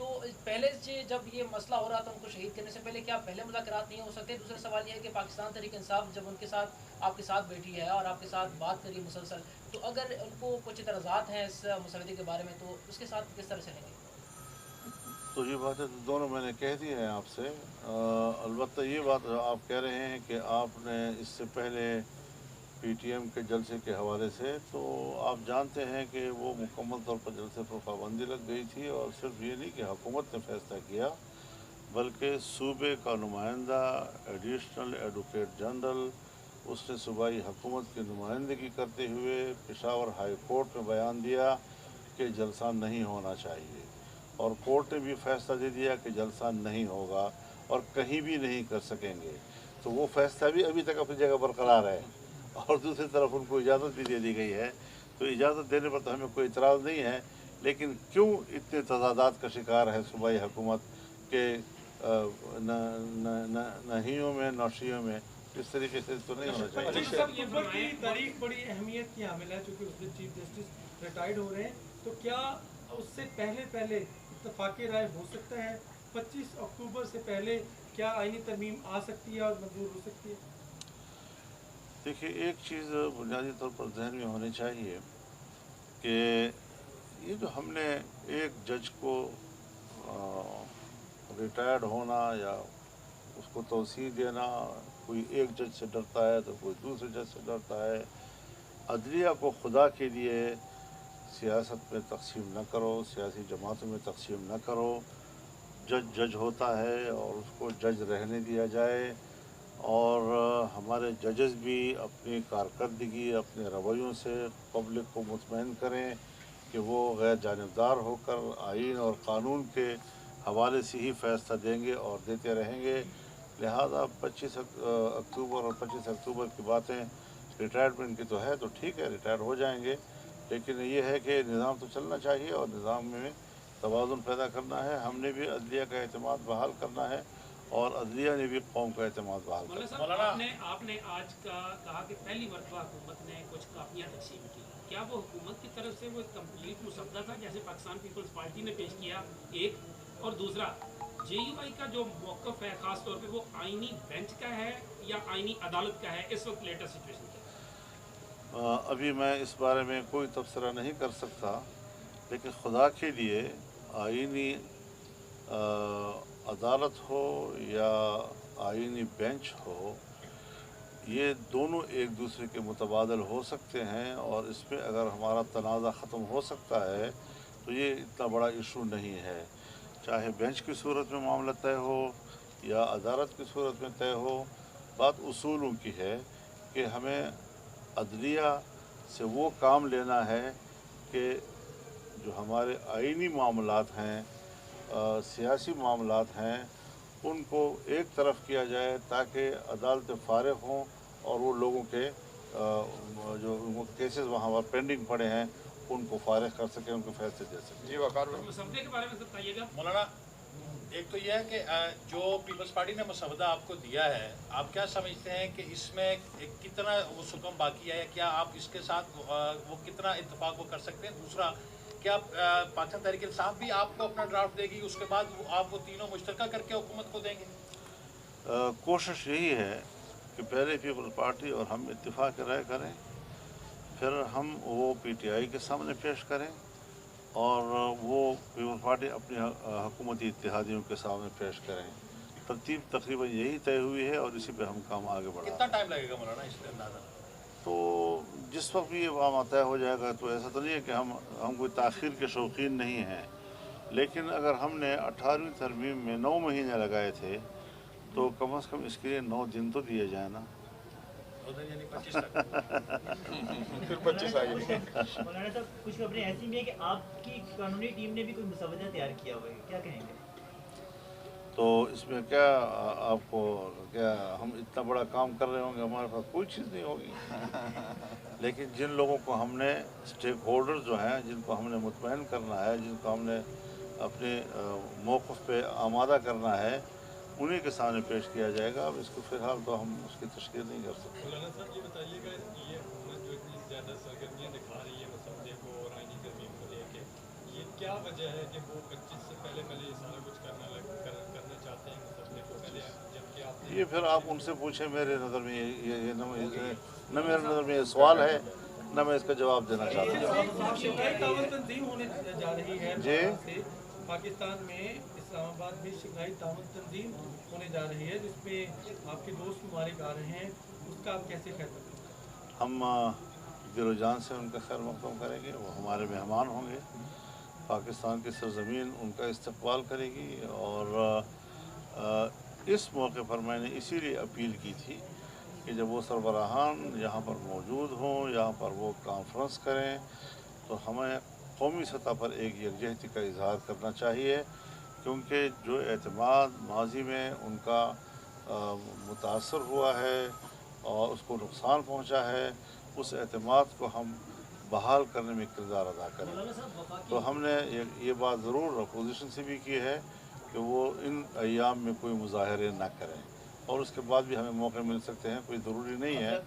تو پہلے سے جب یہ مسئلہ ہو رہا تھا ان کو شہید کرنے سے پہلے کیا پہلے مذاکرات نہیں ہو سکتے؟ دوسرا سوال یہ ہے کہ پاکستان تحریک انصاف جب ان کے ساتھ آپ کے ساتھ بیٹھی ہے اور آپ کے ساتھ بات کری مسلسل، تو اگر ان کو کچھ اعتراضات ہیں اس مسودے کے بارے میں تو اس کے ساتھ کس طرح چلیں گے؟ تو یہ باتیں تو دونوں میں نے کہہ دی ہیں آپ سے. البتہ یہ بات آپ کہہ رہے ہیں کہ آپ نے اس سے پہلے پی ٹی ایم کے جلسے کے حوالے سے، تو آپ جانتے ہیں کہ وہ مکمل طور پر جلسے پر پابندی لگ گئی تھی، اور صرف یہ نہیں کہ حکومت نے فیصلہ کیا بلکہ صوبے کا نمائندہ ایڈیشنل ایڈوکیٹ جنرل اس نے صوبائی حکومت کی نمائندگی کرتے ہوئے پشاور ہائی کورٹ میں بیان دیا کہ جلسہ نہیں ہونا چاہیے، اور کورٹ نے بھی فیصلہ دے دیا کہ جلسہ نہیں ہوگا اور کہیں بھی نہیں کر سکیں گے. تو وہ فیصلہ بھی ابھی تک اپنی جگہ برقرار ہے، اور دوسری طرف ان کو اجازت بھی دے دی گئی ہے. تو اجازت دینے پر تو ہمیں کوئی اعتراض نہیں ہے، لیکن کیوں اتنے تضادات کا شکار ہے صوبائی حکومت کہ نہیوں میں نوشیوں میں؟ اس طریقے سے تو نہیں ہونا چاہیے. 25 اکتوبر کی تاریخ بڑی اہمیت کی حامل ہے، چونکہ اس دن چیف جسٹس ریٹائرڈ ہو رہے ہیں، تو کیا اس سے پہلے اتفاقی رائے ہو سکتا ہے؟ 25 اکتوبر سے پہلے کیا آئینی ترمیم آ سکتی ہے اور منظور ہو سکتی ہے؟ دیکھیے، ایک چیز بنیادی طور پر ذہن میں ہونی چاہیے کہ یہ جو ہم نے ایک جج کو ریٹائرڈ ہونا یا اس کو توسیع دینا، کوئی ایک جج سے ڈرتا ہے تو کوئی دوسرے جج سے ڈرتا ہے. عدلیہ کو خدا کے لیے سیاست میں تقسیم نہ کرو، سیاسی جماعتوں میں تقسیم نہ کرو. جج جج ہوتا ہے اور اس کو جج رہنے دیا جائے، اور ہمارے ججز بھی اپنی کارکردگی، اپنے رویوں سے پبلک کو مطمئن کریں کہ وہ غیر جانبدار ہو کر آئین اور قانون کے حوالے سے ہی فیصلہ دیں گے اور دیتے رہیں گے. لہذا 25 اکتوبر اور 25 اکتوبر کی باتیں ریٹائرمنٹ کی تو ہے، تو ٹھیک ہے، ریٹائر ہو جائیں گے، لیکن یہ ہے کہ نظام تو چلنا چاہیے اور نظام میں توازن پیدا کرنا ہے. ہم نے بھی عدلیہ کا اعتماد بحال کرنا ہے اور عدلیہ نے بھی قوم کا اعتماد بحال کرنا ہے. آپ نے آج کا کہا کہ پہلی مرتبہ حکومت نے کچھ کاپیاں تقسیم کی، کیا وہ حکومت کی طرف سے وہ کمپلیٹ مسودہ تھا جیسے پاکستان پیپلز پارٹی نے پیش کیا؟ ایک اور دوسرا، جے یو آئی کا جو موقف ہے خاص طور پہ وہ آئینی بینچ کا ہے یا آئینی عدالت کا ہے؟ اس وقت لیٹسٹ سچویشن کیا ہے؟ ابھی میں اس بارے میں کوئی تبصرہ نہیں کر سکتا، لیکن خدا کے لیے آئینی عدالت ہو یا آئینی بینچ ہو، یہ دونوں ایک دوسرے کے متبادل ہو سکتے ہیں، اور اس میں اگر ہمارا تنازع ختم ہو سکتا ہے تو یہ اتنا بڑا ایشو نہیں ہے. چاہے بینچ کی صورت میں معاملہ طے ہو یا عدالت کی صورت میں طے ہو، بات اصولوں کی ہے کہ ہمیں عدلیہ سے وہ کام لینا ہے کہ جو ہمارے آئینی معاملات ہیں، سیاسی معاملات ہیں، ان کو ایک طرف کیا جائے تاکہ عدالتیں فارغ ہوں اور وہ لوگوں کے جو کیسز وہاں پر پینڈنگ پڑے ہیں ان کو فارغ کر سکیں، ان کو فیصلے دے سکیں. جی وقار مسودے کے بارے میں بتائیے گا. مولانا، ایک تو یہ ہے کہ جو پیپلز پارٹی نے مسودہ آپ کو دیا ہے، آپ کیا سمجھتے ہیں کہ اس میں کتنا وہ سکم باقی ہے، یا کیا آپ اس کے ساتھ وہ کتنا اتفاق وہ کر سکتے ہیں؟ دوسرا، کیا پاکستان تحریک انصاف بھی آپ کو اپنا ڈرافٹ دے گی، اس کے بعد آپ وہ تینوں مشترکہ کر کے حکومت کو دیں گے؟ کوشش یہی ہے کہ پہلے پیپلز پارٹی اور ہم اتفاق رائے کریں، پھر ہم وہ پی ٹی آئی کے سامنے پیش کریں، اور وہ پیپلز پارٹی اپنی حکومتی اتحادیوں کے سامنے پیش کریں. ترتیب تقریباً یہی طے ہوئی ہے اور اسی پہ ہم کام آگے بڑھا. کتنا ٹائم لگے گا مولانا اس پہ اندازہ؟ تو جس وقت بھی یہ معاملہ طے ہو جائے گا، تو ایسا تو نہیں ہے کہ ہم کوئی تاخیر کے شوقین نہیں ہیں، لیکن اگر ہم نے 18ویں ترمیم میں 9 مہینے لگائے تھے تو کم از کم اس کے لیے 9 دن تو دیے جائیں نا. یعنی 25 تک. پھر 25 آگے. مولانا صاحب، کچھ خبریں ایسی بھی ہیں کہ آپ کی قانونی ٹیم نے بھی کوئی مسودہ تیار کیا ہوا ہے، کیا کہیں گے؟ تو اس میں کیا آپ کو کیا ہم اتنا بڑا کام کر رہے ہوں گے، ہمارے پاس کوئی چیز نہیں ہوگی. لیکن جن لوگوں کو ہم نے اسٹیک ہولڈر جو ہیں، جن کو ہم نے مطمئن کرنا ہے، جن کو ہم نے اپنے موقف پہ آمادہ کرنا ہے، انہی کے سامنے پیش کیا جائے گا. اب اس کو فی الحال تو ہم اس کی تشکیل نہیں کر سکتے. مولانا صاحب یہ بتائیے گا، یہ حکومت جو اتنی زیادہ سرگرمیاں دکھا رہی ہے مسودے کو اور آئینی ترمیم کو لے کے، یہ کیا وجہ ہے کہ وہ 25 سے پہلے یہ سارا کچھ کرنا چاہتے ہیں مسئلے کو پہلے جبکہ آپ یہ پھر آپ ان سے پوچھیں. میرے نظر میں یہ نہ میرے نظر میں یہ سوال ہے نہ میں اس کا جواب دینا چاہتا ہوں. شنگھائی تعاون تنظیم ہونے جا رہی ہے جی پاکستان میں اسلام آباد میں شنگھائی تعاون تنظیم ہونے جا رہی ہے جس میں آپ کے دوست ممالک آ رہے ہیں, اس کا آپ کیسے خیر مقدم کریں؟ ہم دل و جان سے ان کا خیر مقدم کریں گے. وہ ہمارے مہمان ہوں گے. پاکستان کی سرزمین ان کا استقبال کرے گی. اور اس موقع پر میں نے اسی لیے اپیل کی تھی کہ جب وہ سربراہان یہاں پر موجود ہوں, یہاں پر وہ کانفرنس کریں, تو ہمیں قومی سطح پر ایک یکجہتی کا اظہار کرنا چاہیے, کیونکہ جو اعتماد ماضی میں ان کا متاثر ہوا ہے اور اس کو نقصان پہنچا ہے, اس اعتماد کو ہم بحال کرنے میں کردار ادا کریں. تو ہم نے یہ بات ضرور اپوزیشن سے بھی کی ہے کہ وہ ان ایام میں کوئی مظاہرے نہ کریں, اور اس کے بعد بھی ہمیں موقع مل سکتے ہیں. کوئی ضروری نہیں ہے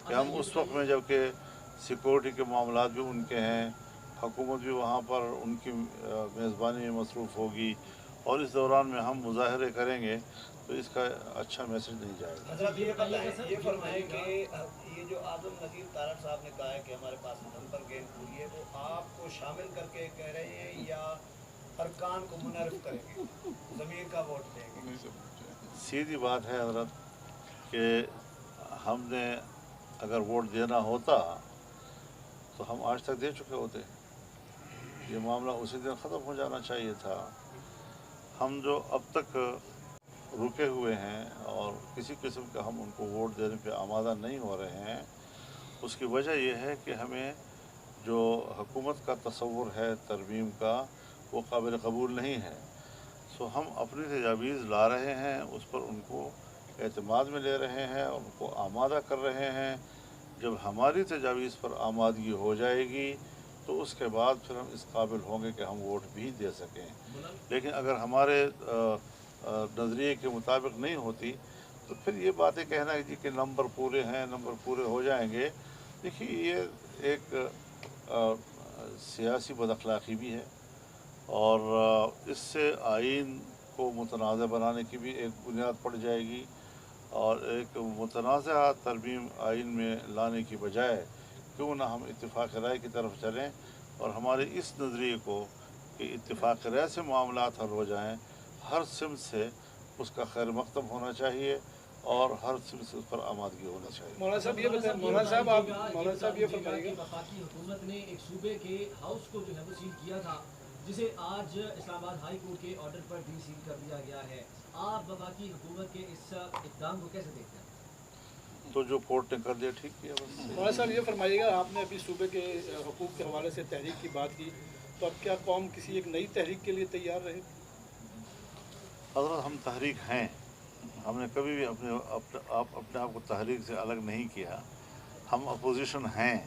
کہ ہم اس وقت میں, جب کہ سیکورٹی کے معاملات بھی ان کے ہیں, حکومت بھی وہاں پر ان کی میزبانی میں مصروف ہوگی, اور اس دوران میں ہم مظاہرے کریں گے تو اس کا اچھا میسج نہیں جائے گا. حضرت یہ فرمائیں کہ یہ جو اعظم نذیر تارڑ صاحب نے کہا ہے کہ ہمارے پاس نمبر گیم پوری ہے, وہ آپ کو شامل کر کے کہہ رہے ہیں یا ارکان کو منعرف کریں گے, ضمیر کا ووٹ دیں گے؟ سیدھی بات ہے حضرت کہ ہم نے اگر ووٹ دینا ہوتا تو ہم آج تک دے چکے ہوتے. یہ معاملہ اسی دن ختم ہو جانا چاہیے تھا. ہم جو اب تک رکے ہوئے ہیں اور کسی قسم کا ہم ان کو ووٹ دینے پہ آمادہ نہیں ہو رہے ہیں, اس کی وجہ یہ ہے کہ ہمیں جو حکومت کا تصور ہے ترمیم کا, وہ قابل قبول نہیں ہے. سو ہم اپنی تجاویز لا رہے ہیں, اس پر ان کو اعتماد میں لے رہے ہیں, ان کو آمادہ کر رہے ہیں. جب ہماری تجاویز پر آمادگی ہو جائے گی تو اس کے بعد پھر ہم اس قابل ہوں گے کہ ہم ووٹ بھی دے سکیں. لیکن اگر ہمارے نظریے کے مطابق نہیں ہوتی تو پھر یہ باتیں کہنا ہے جی کہ نمبر پورے ہیں, نمبر پورے ہو جائیں گے. دیکھیے یہ ایک سیاسی بد اخلاقی بھی ہے, اور اس سے آئین کو متنازع بنانے کی بھی ایک بنیاد پڑ جائے گی, اور ایک متنازع ترمیم آئین میں لانے کی بجائے کیوں نہ ہم اتفاق رائے کی طرف چلیں, اور ہمارے اس نظریے کو کہ اتفاق رائے سے معاملات حل ہو جائیں, ہر سمت سے اس کا خیر مقدم ہونا چاہیے اور ہر سمت سے اس پر آمادگی ہونا چاہیے. مولانا صاحب یہ بتائیں, مولانا صاحب یہ فرمائیے. وفاقی حکومت نے ایک صوبے کے ہاؤس کو جو ہے وہ سیل کیا تھا, جسے آج اسلام آباد ہائی کورٹ کے آرڈر پر ڈی سیل کر دیا گیا ہے. آپ وفاقی حکومت کے اس اقدام کو کیسے دیکھتے ہیں؟ تو جو کورٹ نے کر دیا ٹھیک کیا. مولانا صاحب یہ فرمائیے گا, آپ نے ابھی صوبے کے حقوق کے حوالے سے تحریک کی بات کی, تو اب کیا قوم کسی ایک نئی تحریک کے لیے تیار رہے؟ حضرت ہم تحریک ہیں, ہم نے کبھی بھی اپنے آپ کو تحریک سے الگ نہیں کیا. ہم اپوزیشن ہیں,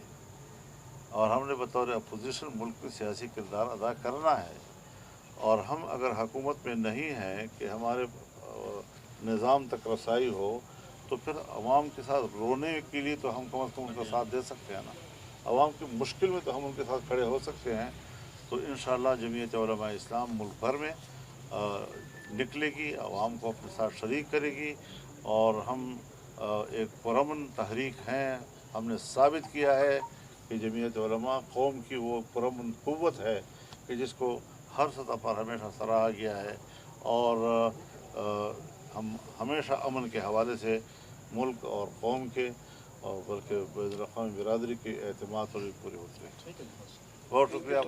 اور ہم نے بطور اپوزیشن ملک میں سیاسی کردار ادا کرنا ہے. اور ہم اگر حکومت میں نہیں ہیں کہ ہمارے نظام تک رسائی ہو, تو پھر عوام کے ساتھ رونے کے لیے تو ہم کم از کم ان کا ساتھ دے سکتے ہیں نا. عوام کی مشکل میں تو ہم ان کے ساتھ کھڑے ہو سکتے ہیں. تو انشاءاللہ جمعیت علماء اسلام ملک بھر میں نکلے گی, عوام کو اپنے ساتھ شریک کرے گی, اور ہم ایک پرامن تحریک ہیں. ہم نے ثابت کیا ہے کہ جمعیت علماء قوم کی وہ پرامن قوت ہے کہ جس کو ہر سطح پر ہمیشہ سراہا گیا ہے, اور ہم ہمیشہ امن کے حوالے سے ملک اور قوم کے اور بلکہ بین الاقوامی برادری کے اعتماد پر بھی پورے ہوتے ہیں. بہت شکریہ.